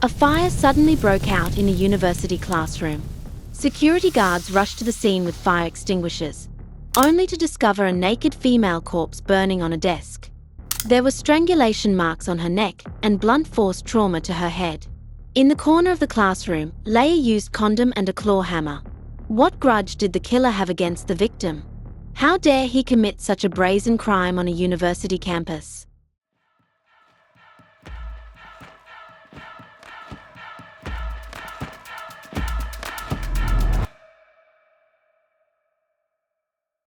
A fire suddenly broke out in a university classroom. Security guards rushed to the scene with fire extinguishers, only to discover a naked female corpse burning on a desk. There were strangulation marks on her neck and blunt force trauma to her head. In the corner of the classroom, Leia used condom and a claw hammer. What grudge did the killer have against the victim? How dare he commit such a brazen crime on a university campus?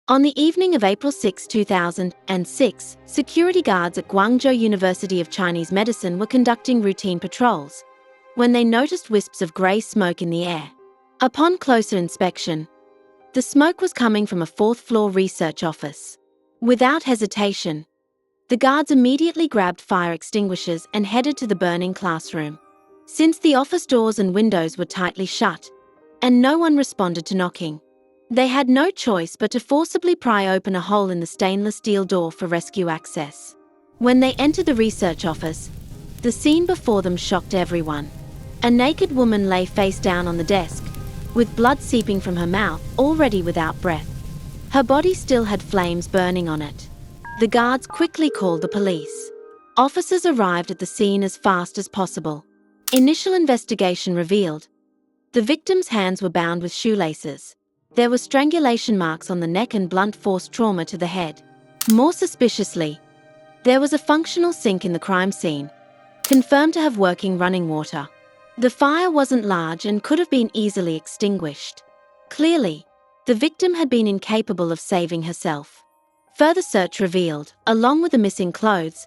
On the evening of April 6, 2006, security guards at Guangzhou University of Chinese Medicine were conducting routine patrols when they noticed wisps of grey smoke in the air. Upon closer inspection, the smoke was coming from a fourth-floor research office. Without hesitation, the guards immediately grabbed fire extinguishers and headed to the burning classroom. Since the office doors and windows were tightly shut, and no one responded to knocking, they had no choice but to forcibly pry open a hole in the stainless steel door for rescue access. When they entered the research office, the scene before them shocked everyone. A naked woman lay face down on the desk, with blood seeping from her mouth, already without breath. Her body still had flames burning on it. The guards quickly called the police. Officers arrived at the scene as fast as possible. Initial investigation revealed the victim's hands were bound with shoelaces. There were strangulation marks on the neck and blunt force trauma to the head. More suspiciously, there was a functional sink in the crime scene, confirmed to have working running water. The fire wasn't large and could have been easily extinguished. Clearly, the victim had been incapable of saving herself. Further search revealed, along with the missing clothes,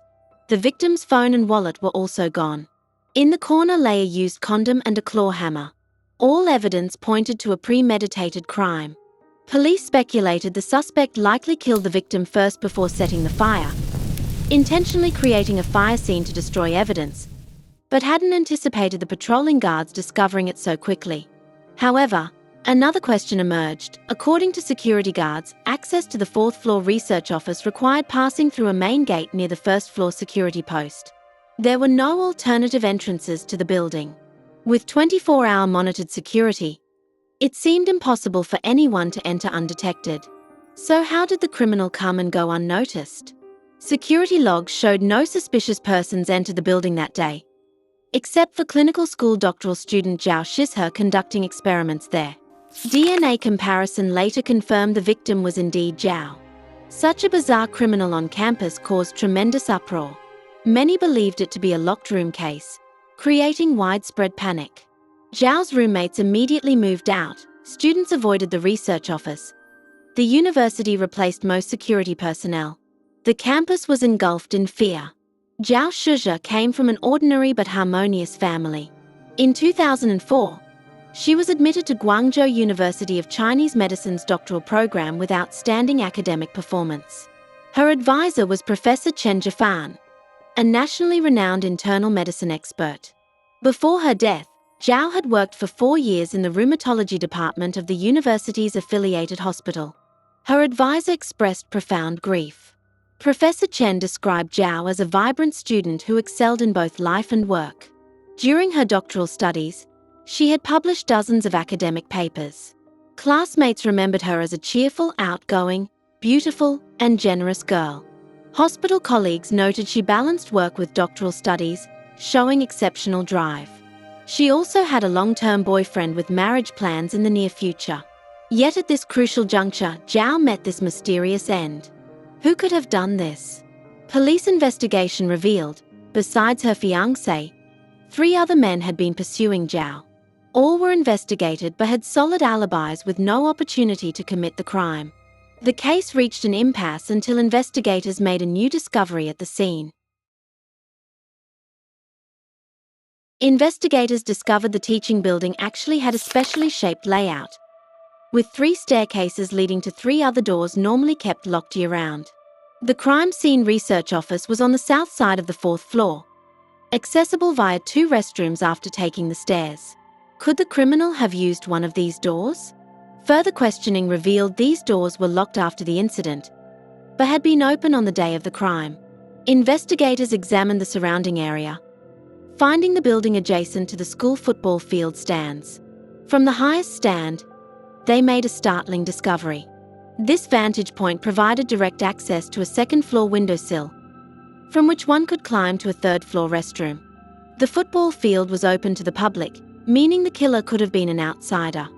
the victim's phone and wallet were also gone. In the corner, Leia used condom and a claw hammer. All evidence pointed to a premeditated crime. Police speculated the suspect likely killed the victim first before setting the fire, intentionally creating a fire scene to destroy evidence, but hadn't anticipated the patrolling guards discovering it so quickly. However, another question emerged. According to security guards, access to the fourth-floor research office required passing through a main gate near the first-floor security post. There were no alternative entrances to the building. With 24-hour monitored security, it seemed impossible for anyone to enter undetected. So how did the criminal come and go unnoticed? Security logs showed no suspicious persons enter the building that day, except for clinical school doctoral student Zhao Shizhe conducting experiments there. DNA comparison later confirmed the victim was indeed Zhao. Such a bizarre criminal on campus caused tremendous uproar. Many believed it to be a locked room case, creating widespread panic. Zhao's roommates immediately moved out. Students avoided the research office. The university replaced most security personnel. The campus was engulfed in fear. Zhao Shizhe came from an ordinary but harmonious family. In 2004, she was admitted to Guangzhou University of Chinese Medicine's doctoral program with outstanding academic performance. Her advisor was Professor Chen Zhifan, a nationally renowned internal medicine expert. Before her death, Zhao had worked for 4 years in the rheumatology department of the university's affiliated hospital. Her advisor expressed profound grief. Professor Chen described Zhao as a vibrant student who excelled in both life and work. During her doctoral studies, she had published dozens of academic papers. Classmates remembered her as a cheerful, outgoing, beautiful, and generous girl. Hospital colleagues noted she balanced work with doctoral studies, showing exceptional drive. She also had a long-term boyfriend with marriage plans in the near future. Yet at this crucial juncture, Zhao met this mysterious end. Who could have done this? Police investigation revealed, besides her fiancé, 3 other men had been pursuing Zhao. All were investigated but had solid alibis with no opportunity to commit the crime. The case reached an impasse until investigators made a new discovery at the scene. Investigators discovered the teaching building actually had a specially shaped layout, with 3 staircases leading to 3 other doors normally kept locked year-round. The crime scene research office was on the south side of the 4th floor, accessible via 2 restrooms after taking the stairs. Could the criminal have used one of these doors? Further questioning revealed these doors were locked after the incident, but had been open on the day of the crime. Investigators examined the surrounding area, finding the building adjacent to the school football field stands. From the highest stand, they made a startling discovery. This vantage point provided direct access to a second-floor windowsill, from which one could climb to a third-floor restroom. The football field was open to the public, meaning the killer could have been an outsider.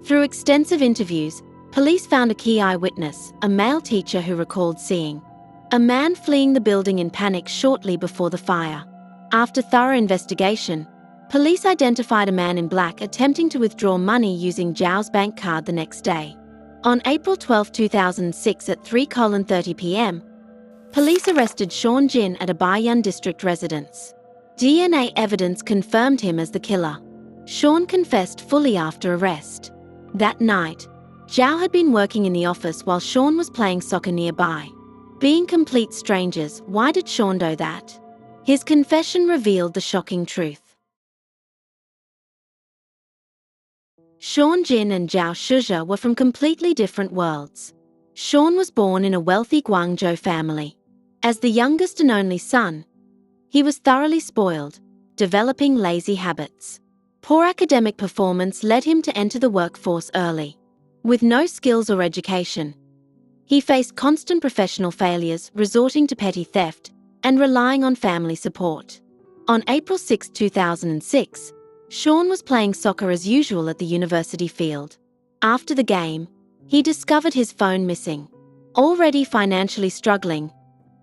Through extensive interviews, police found a key eyewitness, a male teacher who recalled seeing a man fleeing the building in panic shortly before the fire. After thorough investigation, police identified a man in black attempting to withdraw money using Zhao's bank card the next day. On April 12, 2006 at 3:30 p.m., police arrested Sean Jin at a Baiyun district residence. DNA evidence confirmed him as the killer. Sean confessed fully after arrest. That night, Zhao had been working in the office while Sean was playing soccer nearby. Being complete strangers, why did Sean do that? His confession revealed the shocking truth. Sean Jin and Zhao Shuzhe were from completely different worlds. Sean was born in a wealthy Guangzhou family. As the youngest and only son, he was thoroughly spoiled, developing lazy habits. Poor academic performance led him to enter the workforce early. With no skills or education, he faced constant professional failures, resorting to petty theft and relying on family support. On April 6, 2006, Sean was playing soccer as usual at the university field. After the game, he discovered his phone missing. Already financially struggling,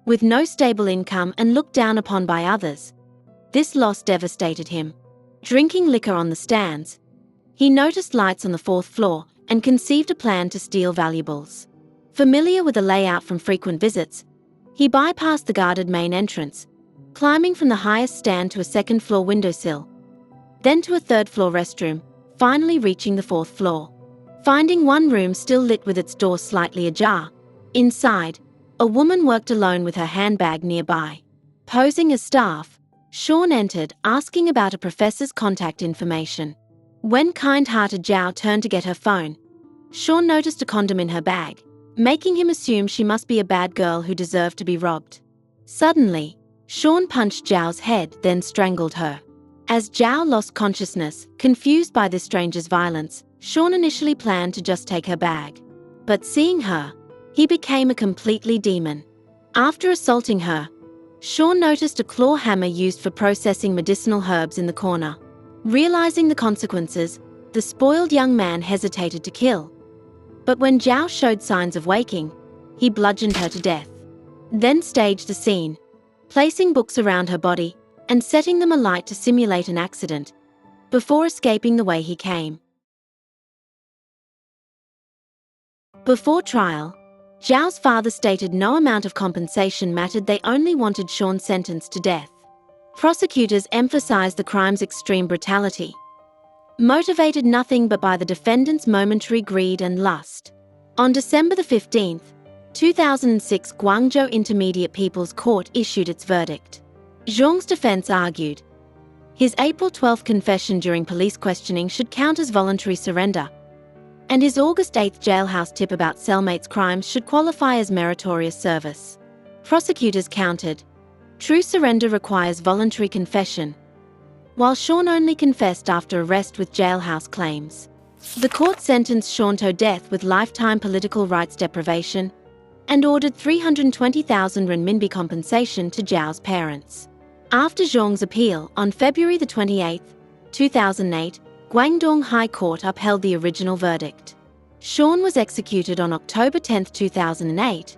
with no stable income and looked down upon by others, this loss devastated him. Drinking liquor on the stands, he noticed lights on the fourth floor and conceived a plan to steal valuables. Familiar with the layout from frequent visits, he bypassed the guarded main entrance, climbing from the highest stand to a second-floor windowsill, then to a third-floor restroom, finally reaching the fourth floor. Finding one room still lit with its door slightly ajar, inside, a woman worked alone with her handbag nearby. Posing as staff, Sean entered, asking about a professor's contact information. When kind-hearted Zhao turned to get her phone, Sean noticed a condom in her bag, making him assume she must be a bad girl who deserved to be robbed. Suddenly, Sean punched Zhao's head, then strangled her. As Zhao lost consciousness, confused by this stranger's violence, Sean initially planned to just take her bag. But seeing her, he became a completely demon. After assaulting her, Sean noticed a claw hammer used for processing medicinal herbs in the corner. Realizing the consequences, the spoiled young man hesitated to kill. But when Zhao showed signs of waking, he bludgeoned her to death. Then staged a scene, placing books around her body and setting them alight to simulate an accident, before escaping the way he came. Before trial, Zhao's father stated no amount of compensation mattered, they only wanted Sean sentenced to death. Prosecutors emphasized the crime's extreme brutality, motivated nothing but by the defendant's momentary greed and lust. On December 15, 2006, Guangzhou Intermediate People's Court issued its verdict. Zhong's defense argued his April 12 confession during police questioning should count as voluntary surrender, and his August 8 jailhouse tip about cellmates' crimes should qualify as meritorious service. Prosecutors countered, true surrender requires voluntary confession, while Sean only confessed after arrest with jailhouse claims. The court sentenced Sean to death with lifetime political rights deprivation and ordered 320,000 renminbi compensation to Zhao's parents. After Zhong's appeal, on February 28, 2008, Guangdong High Court upheld the original verdict. Sean was executed on October 10, 2008,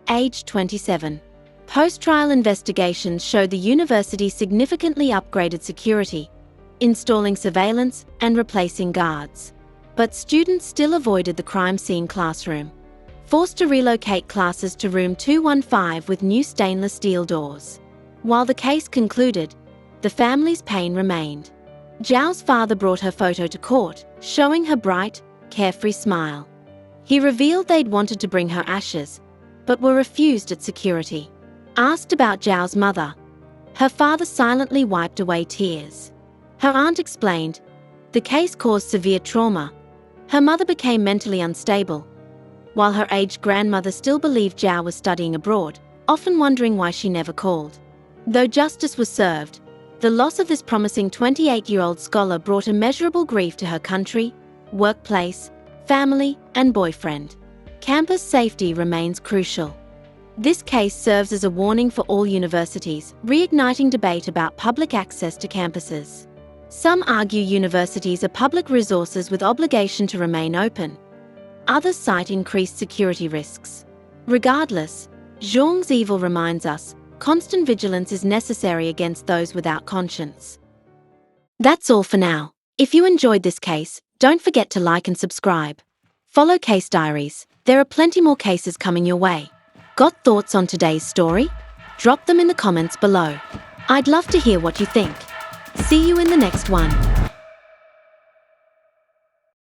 aged 27. Post-trial investigations showed the university significantly upgraded security, installing surveillance and replacing guards. But students still avoided the crime scene classroom, forced to relocate classes to room 215 with new stainless steel doors. While the case concluded, the family's pain remained. Zhao's father brought her photo to court, showing her bright, carefree smile. He revealed they'd wanted to bring her ashes, but were refused at security. Asked about Zhao's mother, her father silently wiped away tears. Her aunt explained, the case caused severe trauma. Her mother became mentally unstable, while her aged grandmother still believed Zhao was studying abroad, often wondering why she never called. Though justice was served, The loss of this promising 28-year-old scholar brought immeasurable grief to her country, workplace, family, and boyfriend. Campus safety remains crucial. This case serves as a warning for all universities, reigniting debate about public access to campuses. Some argue universities are public resources with obligation to remain open. Others cite increased security risks. Regardless, Zhong's evil reminds us, constant vigilance is necessary against those without conscience. That's all for now. If you enjoyed this case, don't forget to like and subscribe. Follow Case Diaries. There are plenty more cases coming your way. Got thoughts on today's story? Drop them in the comments below. I'd love to hear what you think. See you in the next one.